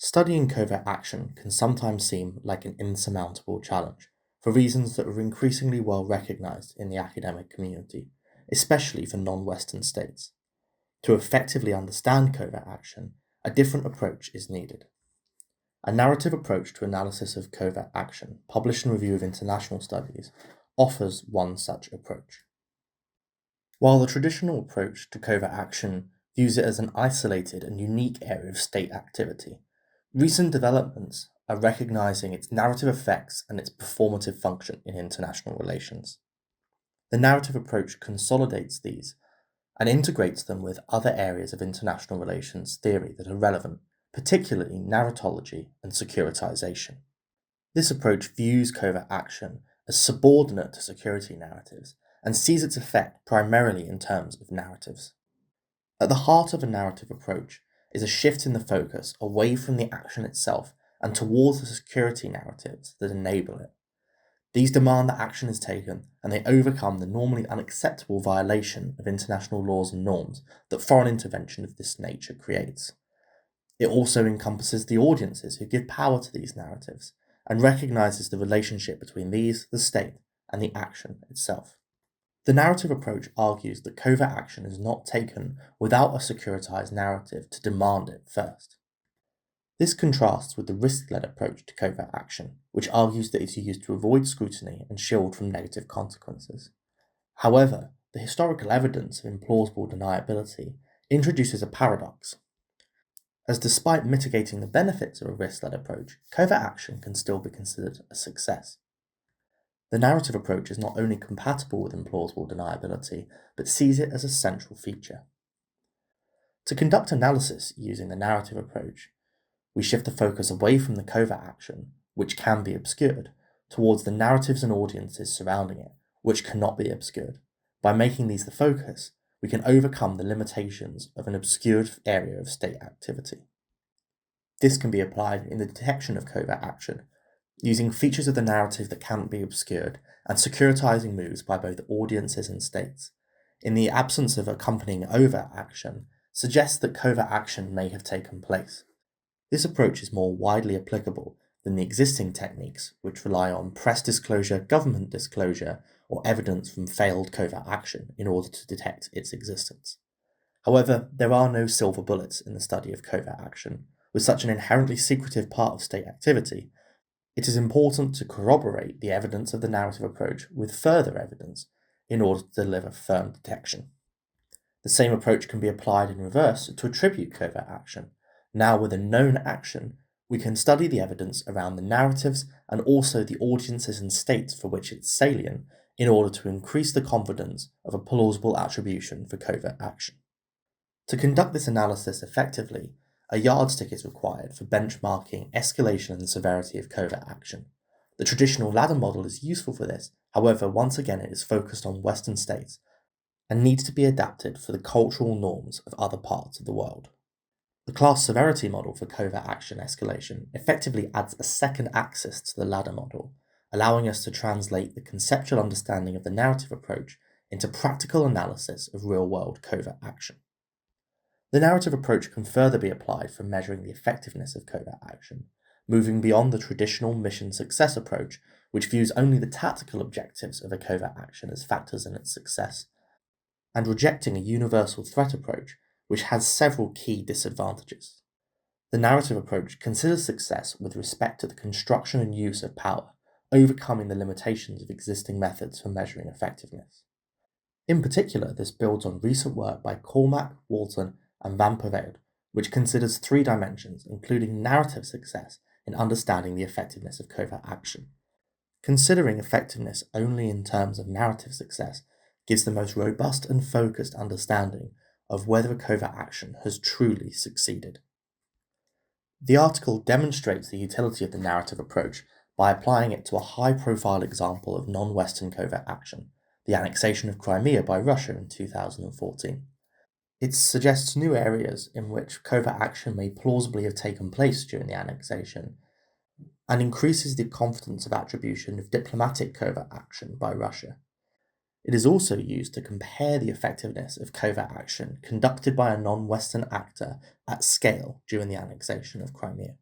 Studying covert action can sometimes seem like an insurmountable challenge for reasons that are increasingly well recognized in the academic community, especially for non-Western states. To effectively understand covert action, a different approach is needed. A narrative approach to analysis of covert action, published in Review of International Studies, offers one such approach. While the traditional approach to covert action views it as an isolated and unique area of state activity, recent developments are recognizing its narrative effects and its performative function in international relations. The narrative approach consolidates these and integrates them with other areas of international relations theory that are relevant, particularly narratology and securitisation. This approach views covert action as subordinate to security narratives and sees its effect primarily in terms of narratives. At the heart of a narrative approach is a shift in the focus away from the action itself and towards the security narratives that enable it. These demand that action is taken and they overcome the normally unacceptable violation of international laws and norms that foreign intervention of this nature creates. It also encompasses the audiences who give power to these narratives and recognizes the relationship between these, the state, and the action itself. The narrative approach argues that covert action is not taken without a securitized narrative to demand it first. This contrasts with the risk-led approach to covert action, which argues that it is used to avoid scrutiny and shield from negative consequences. However, the historical evidence of implausible deniability introduces a paradox, as despite mitigating the benefits of a risk-led approach, covert action can still be considered a success. The narrative approach is not only compatible with implausible deniability, but sees it as a central feature. To conduct analysis using the narrative approach, we shift the focus away from the covert action, which can be obscured, towards the narratives and audiences surrounding it, which cannot be obscured. By making these the focus, we can overcome the limitations of an obscured area of state activity. This can be applied in the detection of covert action, using features of the narrative that cannot be obscured and securitizing moves by both audiences and states, in the absence of accompanying overt action, suggests that covert action may have taken place. This approach is more widely applicable than the existing techniques, which rely on press disclosure, government disclosure, or evidence from failed covert action in order to detect its existence. However, there are no silver bullets in the study of covert action. With such an inherently secretive part of state activity, it is important to corroborate the evidence of the narrative approach with further evidence in order to deliver firm detection. The same approach can be applied in reverse to attribute covert action. Now, with a known action, we can study the evidence around the narratives and also the audiences and states for which it's salient in order to increase the confidence of a plausible attribution for covert action. To conduct this analysis effectively, a yardstick is required for benchmarking escalation and severity of covert action. The traditional ladder model is useful for this, however, once again it is focused on Western states and needs to be adapted for the cultural norms of other parts of the world. The class severity model for covert action escalation effectively adds a second axis to the ladder model, allowing us to translate the conceptual understanding of the narrative approach into practical analysis of real-world covert action. The narrative approach can further be applied for measuring the effectiveness of covert action, moving beyond the traditional mission success approach, which views only the tactical objectives of a covert action as factors in its success, and rejecting a universal threat approach, which has several key disadvantages. The narrative approach considers success with respect to the construction and use of power, overcoming the limitations of existing methods for measuring effectiveness. In particular, this builds on recent work by Cormack, Walton, and Van Pervelde, which considers three dimensions, including narrative success in understanding the effectiveness of covert action. Considering effectiveness only in terms of narrative success gives the most robust and focused understanding of whether a covert action has truly succeeded. The article demonstrates the utility of the narrative approach by applying it to a high-profile example of non-Western covert action, the annexation of Crimea by Russia in 2014. It suggests new areas in which covert action may plausibly have taken place during the annexation, and increases the confidence of attribution of diplomatic covert action by Russia. It is also used to compare the effectiveness of covert action conducted by a non-Western actor at scale during the annexation of Crimea.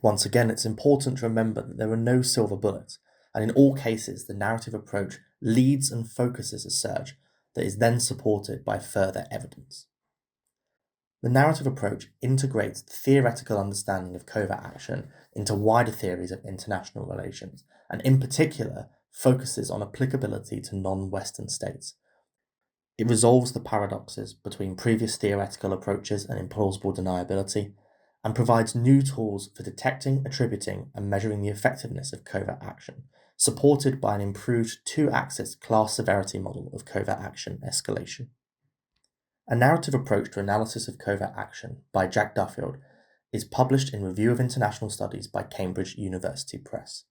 Once again, it's important to remember that there are no silver bullets, and in all cases, the narrative approach leads and focuses a search that is then supported by further evidence. The narrative approach integrates the theoretical understanding of covert action into wider theories of international relations, and in particular, focuses on applicability to non-Western states. It resolves the paradoxes between previous theoretical approaches and implausible deniability, and provides new tools for detecting, attributing, and measuring the effectiveness of covert action, supported by an improved two-axis class severity model of covert action escalation. A narrative approach to analysis of covert action by Jack Duffield is published in Review of International Studies by Cambridge University Press.